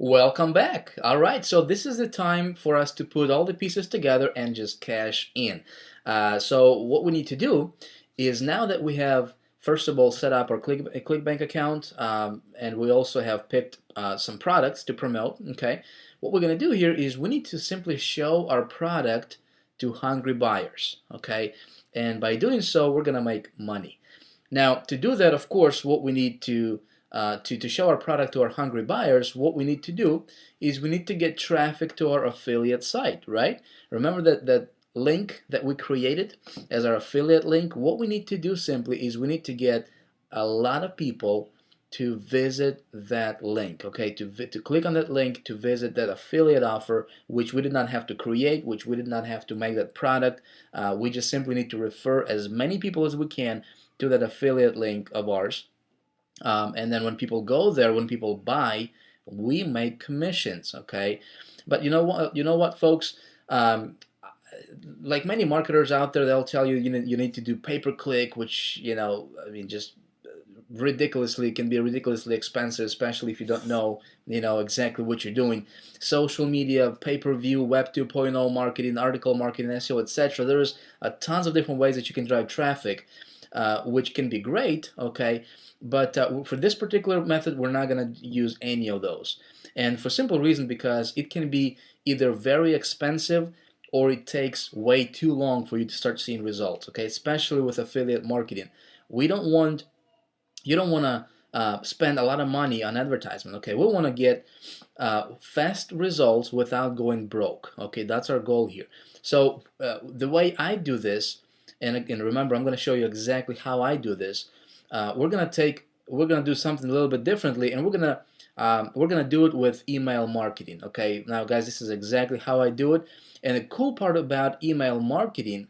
Welcome back. All right, so this is the time for us to put all the pieces together and just cash in. So what we need to do is now that we have, first of all, set up our ClickBank account, and we also have picked some products to promote, okay? What we're going to do here is we need to simply show our product to hungry buyers, okay? And by doing so, we're going to make money. Now, to do that, of course, what we need to show our product to our hungry buyers, what we need to do is we need to get traffic to our affiliate site, right? Remember that link that we created as our affiliate link? What we need to do simply is we need to get a lot of people to visit that link, okay? To click on that link to visit that affiliate offer, which we did not have to create, which we did not have to make that product. We just simply need to refer as many people as we can to that affiliate link of ours. And then when people go there, when people buy, we make commissions, okay? But you know what, folks? Like many marketers out there, they'll tell you you need to do pay-per-click, which I mean, just ridiculously can be ridiculously expensive, especially if you don't know exactly what you're doing. Social media, pay-per-view, Web 2.0 marketing, article marketing, SEO, etc. There's tons of different ways that you can drive traffic, which can be great, okay? But for this particular method, we're not going to use any of those. And for simple reason, because it can be either very expensive or it takes way too long for you to start seeing results, okay? Especially with affiliate marketing. You don't want to spend a lot of money on advertisement, okay? We want to get fast results without going broke, okay? That's our goal here. So the way I do this, and again, remember, I'm going to show you exactly how I do this. We're going to do something a little bit differently, and we're going to do it with email marketing, okay? Now, guys, this is exactly how I do it. And the cool part about email marketing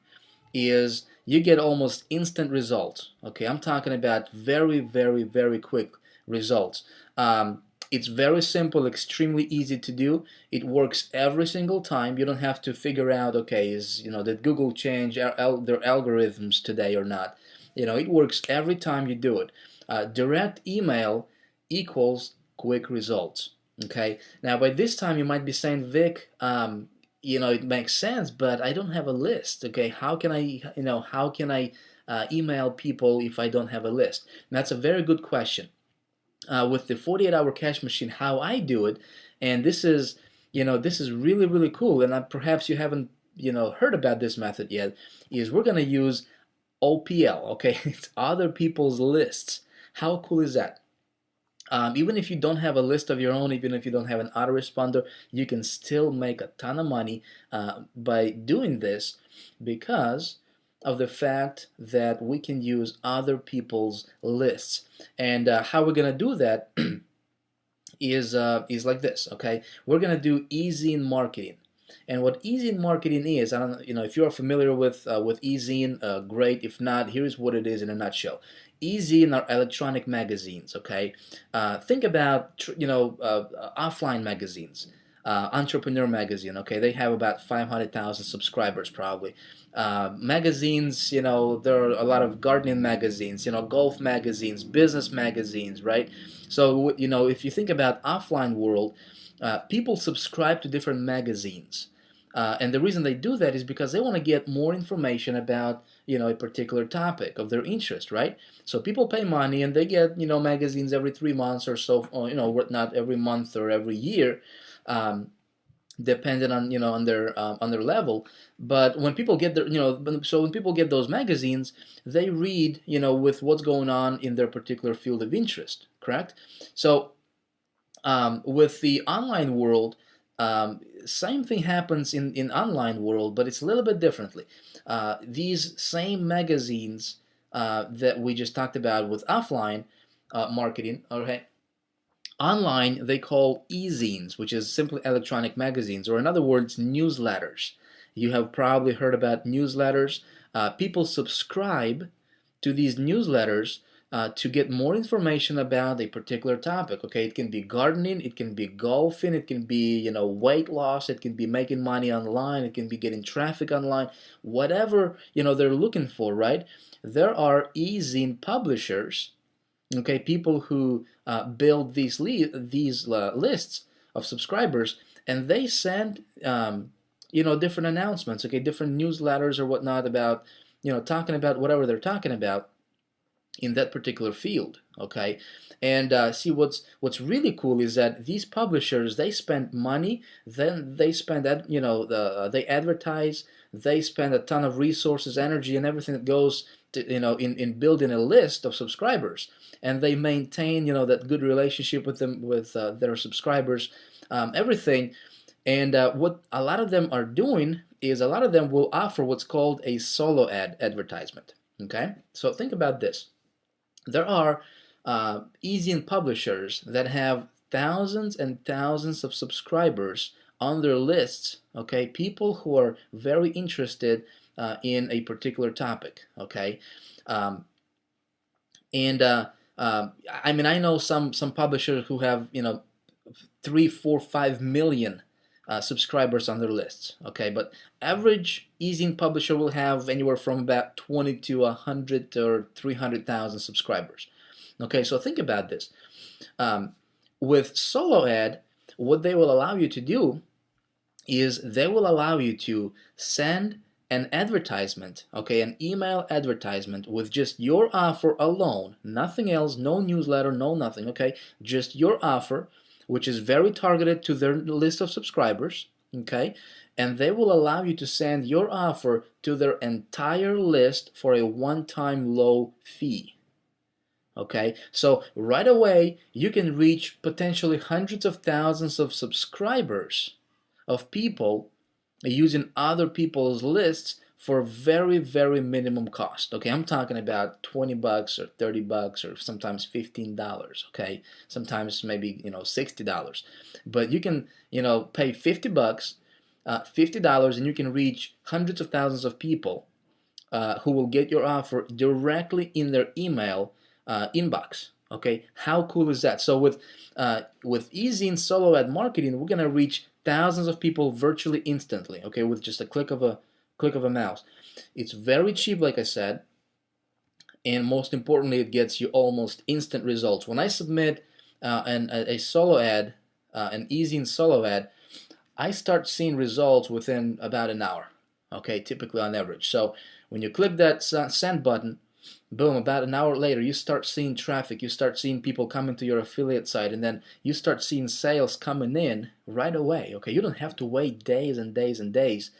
is you get almost instant results, okay? I'm talking about very, very, very quick results. It's very simple, extremely easy to do. It works every single time. You don't have to figure out, okay, did Google change their algorithms today or not? It works every time you do it. Direct email equals quick results. Okay. Now, by this time, you might be saying, Vic, it makes sense, but I don't have a list. Okay, how can I email people if I don't have a list? And that's a very good question. With the 48-hour cash machine, how I do it, and this is really, really cool, and perhaps you haven't heard about this method yet, is we're going to use OPL, okay? It's other people's lists. How cool is that? Even if you don't have a list of your own, even if you don't have an autoresponder, you can still make a ton of money by doing this because of the fact that we can use other people's lists. And how we're going to do that is like this, okay? We're going to do easy marketing. And what easy marketing is, I don't know, if you're familiar with eZine, great. If not, here's what it is in a nutshell. eZine are electronic magazines, okay? Think about offline magazines. Entrepreneur magazine, okay? They have about 500,000 subscribers probably. Magazines, there are a lot of gardening magazines, golf magazines, business magazines, right? So if you think about offline world, people subscribe to different magazines. And the reason they do that is because they want to get more information about a particular topic of their interest, right? So people pay money and they get magazines every 3 months or so, or not every month or every year, depending on on their level. But when people get when people get those magazines, they read with what's going on in their particular field of interest, correct? So with the online world, same thing happens in online world, but it's a little bit differently. These same magazines that we just talked about with offline marketing, okay, online they call e-zines, which is simply electronic magazines, or in other words, newsletters. You have probably heard about newsletters. People subscribe to these newsletters to get more information about a particular topic. Okay, it can be gardening, it can be golfing, it can be weight loss, it can be making money online, it can be getting traffic online, whatever they're looking for, right? There are e-zine publishers, okay, people who build these lists of subscribers, and they send different announcements, okay, different newsletters or whatnot about talking about whatever they're talking about in that particular field, okay. And see, what's really cool is that these publishers, they spend money, then they spend that they advertise, they spend a ton of resources, energy, and everything that goes to, in building a list of subscribers, and they maintain that good relationship with them, with their subscribers, everything. And what a lot of them are doing is a lot of them will offer what's called a solo advertisement, okay. So think about this. There are e-zine publishers that have thousands and thousands of subscribers on their lists, okay, people who are very interested in a particular topic, okay. I mean, I know some publishers who have 3, 4, 5 million subscribers on their lists, okay, but average e-zine publisher will have anywhere from about 20 to 100 or 300,000 subscribers, okay. So think about this. With solo ad, what they will allow you to do is they will allow you to send an advertisement, okay, an email advertisement with just your offer alone, nothing else, no newsletter, no nothing, okay, just your offer, which is very targeted to their list of subscribers, okay, and they will allow you to send your offer to their entire list for a one-time low fee, okay. So right away you can reach potentially hundreds of thousands of subscribers, of people using other people's lists for very, very minimum cost, okay. I'm talking about 20 bucks or 30 bucks or sometimes $15, okay, sometimes maybe $60, but you can pay 50 bucks, $50, and you can reach hundreds of thousands of people who will get your offer directly in their email inbox, okay. How cool is that? So with e-zine solo ad marketing, we're gonna reach thousands of people virtually instantly, okay, with just a click of a mouse. It's very cheap, like I said, and most importantly, it gets you almost instant results. When I submit a solo ad, an e-zine solo ad, I start seeing results within about an hour, okay, typically on average. So when you click that send button, boom, about an hour later you start seeing traffic, you start seeing people coming to your affiliate site, and then you start seeing sales coming in right away, okay. You don't have to wait days and days and days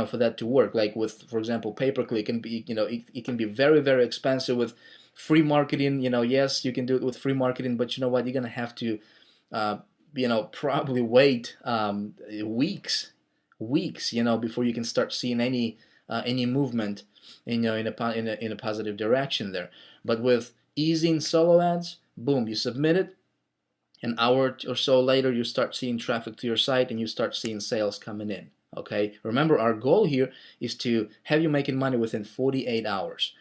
for that to work. Like with, for example, pay-per-click, can be it can be very, very expensive. With free marketing, yes, you can do it with free marketing, but you know what, you're gonna have to probably wait weeks before you can start seeing any movement in a positive direction there. But with e-zine solo ads, boom, you submit it, an hour or so later you start seeing traffic to your site and you start seeing sales coming in, okay. Remember, our goal here is to have you making money within 48 hours,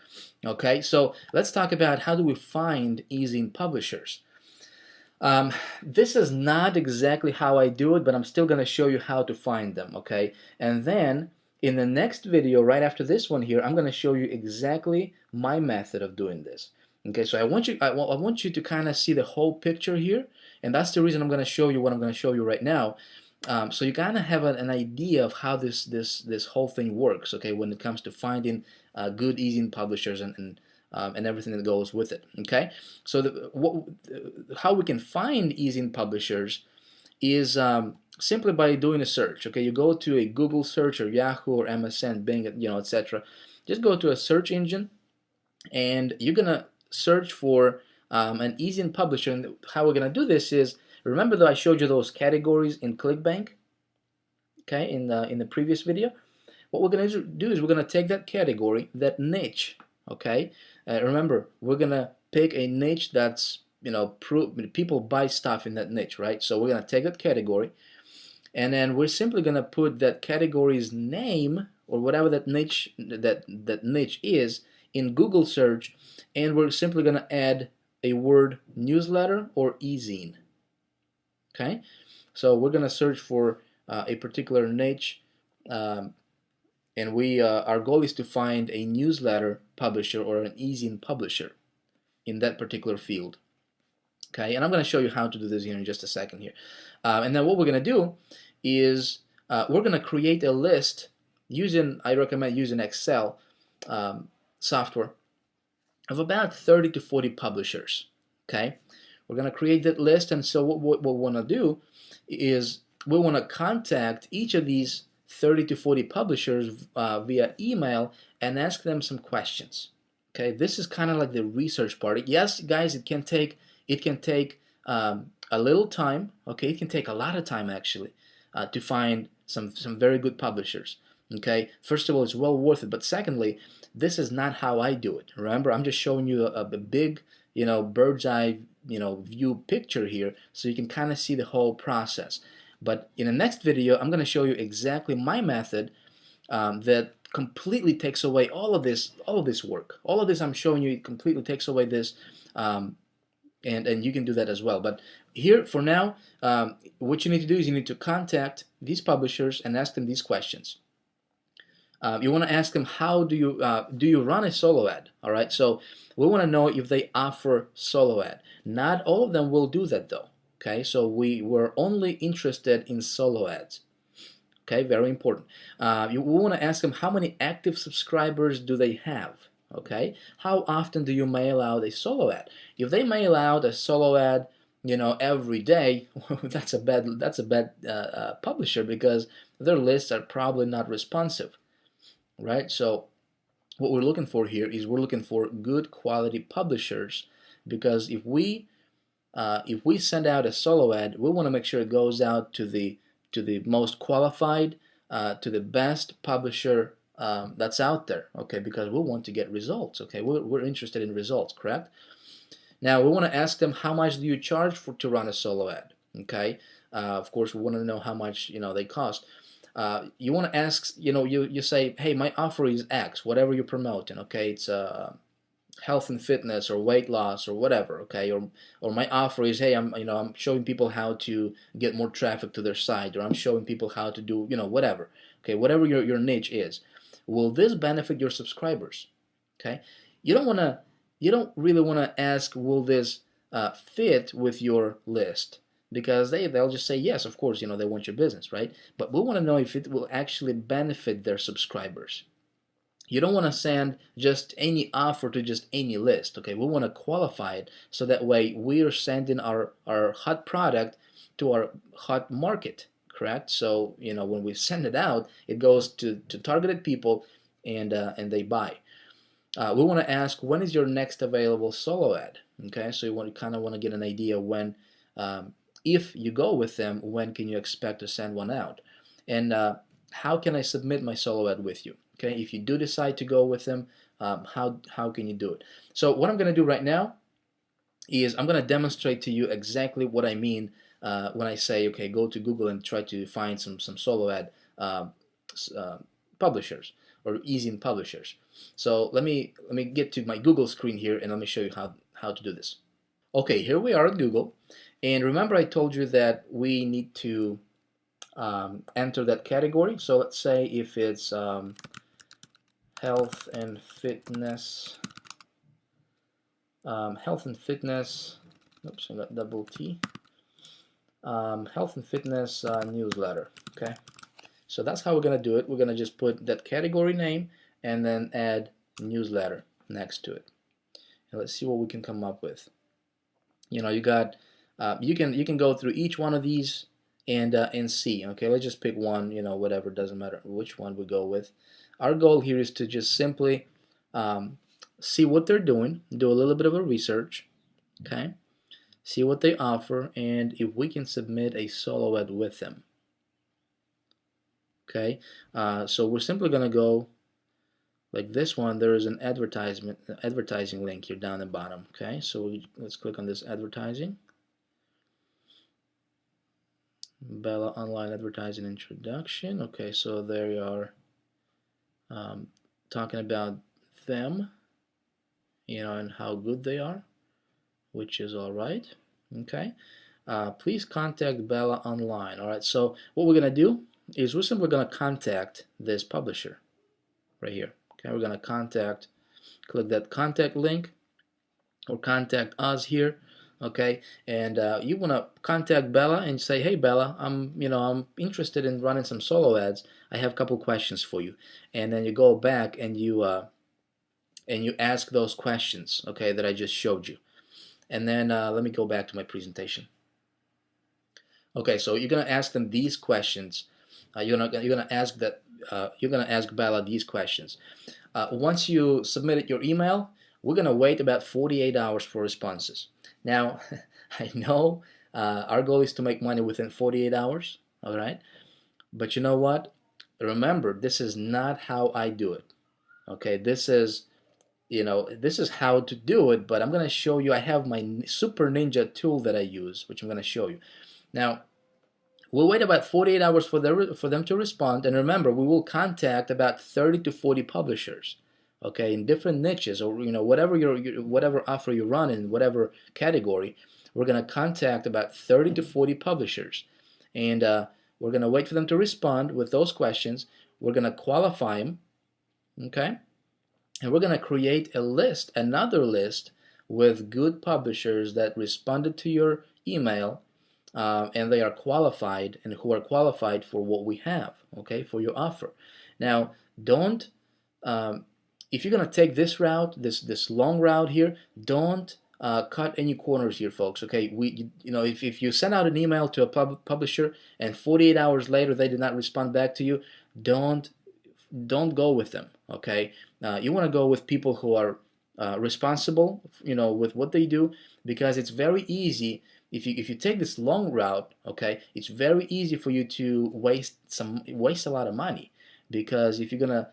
okay. So let's talk about how do we find e-zine publishers. This is not exactly how I do it, but I'm still going to show you how to find them, okay. And then in the next video, right after this one here, I'm going to show you exactly my method of doing this. Okay, so I want you to kind of see the whole picture here, and that's the reason I'm going to show you what I'm going to show you right now. So you kind of have an idea of how this whole thing works, okay, when it comes to finding good e-zine publishers and everything that goes with it, okay. So how we can find e-zine publishers is simply by doing a search, okay. You go to a Google search or Yahoo or MSN, Bing, etc. Just go to a search engine and you're gonna search for an e-zine publisher. And how we're gonna do this is, remember that I showed you those categories in ClickBank, okay, in the previous video. What we're gonna do is we're gonna take that category, that niche, okay. Remember, we're gonna pick a niche that's people buy stuff in that niche, right? So we're gonna take that category, and then we're simply gonna put that category's name or whatever that niche is in Google search, and we're simply gonna add a word newsletter or e-zine. Okay, so we're gonna search for a particular niche, and our goal is to find a newsletter publisher or an e-zine publisher in that particular field. Okay, and I'm going to show you how to do this here in just a second here. And then what we're going to do is we're going to create a list using, I recommend using Excel software, of about 30 to 40 publishers. Okay, we're going to create that list, and so what we want to do is we want to contact each of these 30 to 40 publishers via email and ask them some questions. Okay, this is kind of like the research part. Yes, guys, it can take a little time. Okay, it can take a lot of time actually to find some very good publishers. Okay, first of all, it's well worth it. But secondly, this is not how I do it. Remember, I'm just showing you a big, bird's eye, view picture here, so you can kind of see the whole process. But in the next video, I'm going to show you exactly my method that completely takes away all of this work. All of this I'm showing you completely takes away this, and you can do that as well. But here, for now, what you need to do is you need to contact these publishers and ask them these questions. You want to ask them, how do you run a solo ad? All right, so we want to know if they offer solo ad. Not all of them will do that though. Okay, so we were only interested in solo ads. Okay, very important. We want to ask them, how many active subscribers do they have? Okay, how often do you mail out a solo ad? If they mail out a solo ad, every day, that's a bad publisher, because their lists are probably not responsive, right? So what we're looking for here is we're looking for good quality publishers, because if we send out a solo ad, we want to make sure it goes out to the most qualified, to the best publisher that's out there, okay? Because we want to get results, okay? We're interested in results, correct? Now we want to ask them, how much do you charge to run a solo ad, okay? Of course, we want to know how much they cost. You want to ask, you say, hey, my offer is X, whatever you're promoting, okay? It's health and fitness or weight loss or whatever, okay? Or my offer is, hey, I'm showing people how to get more traffic to their site, or I'm showing people how to do, whatever, okay? Whatever your niche is. Will this benefit your subscribers? Okay? You don't really want to ask, will this fit with your list? Because they'll just say yes, of course, they want your business, right? But we want to know if it will actually benefit their subscribers. You don't want to send just any offer to just any list, okay? We want to qualify it, so that way we are sending our hot product to our hot market, correct? So when we send it out, it goes to targeted people, and they buy. We want to ask, when is your next available solo ad? Okay, so you kind of want to get an idea when, if you go with them, when can you expect to send one out? And how can I submit my solo ad with you? Okay, if you do decide to go with them, how can you do it? So what I'm going to do right now is I'm going to demonstrate to you exactly what I mean when I say, okay, go to Google and try to find some solo ad publishers, or easy publishers. So let me get to my Google screen here, and let me show you how to do this. Okay, here we are at Google, and remember I told you that we need to enter that category. So let's say if it's health and fitness, oops, I got double T, health and fitness newsletter, okay? So that's how we're going to do it. We're going to just put that category name and then add newsletter next to it. And let's see what we can come up with. You got, you can go through each one of these and see. Okay, let's just pick one, whatever, doesn't matter which one we go with. Our goal here is to just simply see what they're doing, do a little bit of a research, okay? See what they offer, and if we can submit a solo ad with them. Okay, so we're simply going to go like this one. There is an advertising link here down the bottom. Okay, so let's click on this advertising. Bella Online Advertising Introduction. Okay, so there you are, talking about them, and how good they are, which is all right. Okay, please contact Bella Online. All right, so what we're gonna do is we're simply gonna contact this publisher right here. Okay, we're gonna click that contact link, or contact us here. okay, and you want to contact Bella and say, hey Bella, I'm interested in running some solo ads. I have a couple questions for you. And then you go back and you ask those questions, okay, that I just showed you. And then let me go back to my presentation. Okay, so you're gonna ask them these questions. You're gonna ask Bella these questions. Once you submitted your email, we're gonna wait about 48 hours for responses. Now, I know our goal is to make money within 48 hours. All right, but you know what? Remember, this is not how I do it. Okay, this is how to do it, but I'm going to show you. I have my super ninja tool that I use, which I'm going to show you. Now, we'll wait about 48 hours for them to respond, and remember, we will contact about 30 to 40 publishers, okay, in different niches, or whatever whatever offer you run in whatever category. We're going to contact about 30 to 40 publishers, and we're going to wait for them to respond with those questions. We're going to qualify them, okay, and we're going to create a list, another list with good publishers that responded to your email, and they are qualified, and who are qualified for what we have, okay, for your offer. Now, don't if you're going to take this route, this long route here, don't cut any corners here, folks. Okay, if you send out an email to a publisher and 48 hours later they did not respond back to you, don't go with them. Okay, you want to go with people who are responsible, with what they do, because it's very easy. If you take this long route, okay, it's very easy for you to waste a lot of money, because if you're gonna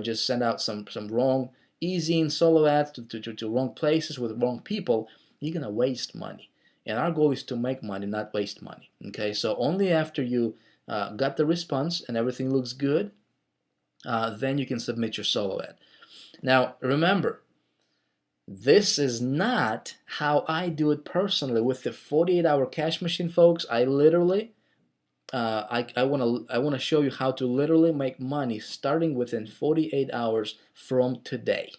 just send out some wrong easy and solo ads to wrong places with wrong people, you're gonna waste money. And our goal is to make money, not waste money. Okay, so only after you got the response and everything looks good, then you can submit your solo ad. Now remember, this is not how I do it personally with the 48-hour cash machine, folks. I literally I want to show you how to literally make money starting within 48 hours from today.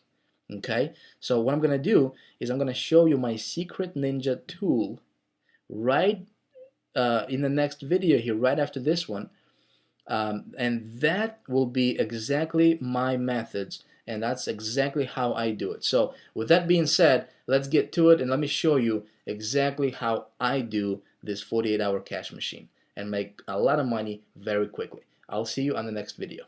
Okay, so what I'm gonna do is I'm gonna show you my secret ninja tool right in the next video here, right after this one. And that will be exactly my methods, and that's exactly how I do it. So with that being said, let's get to it, and let me show you exactly how I do this 48-hour cash machine and make a lot of money very quickly. I'll see you on the next video.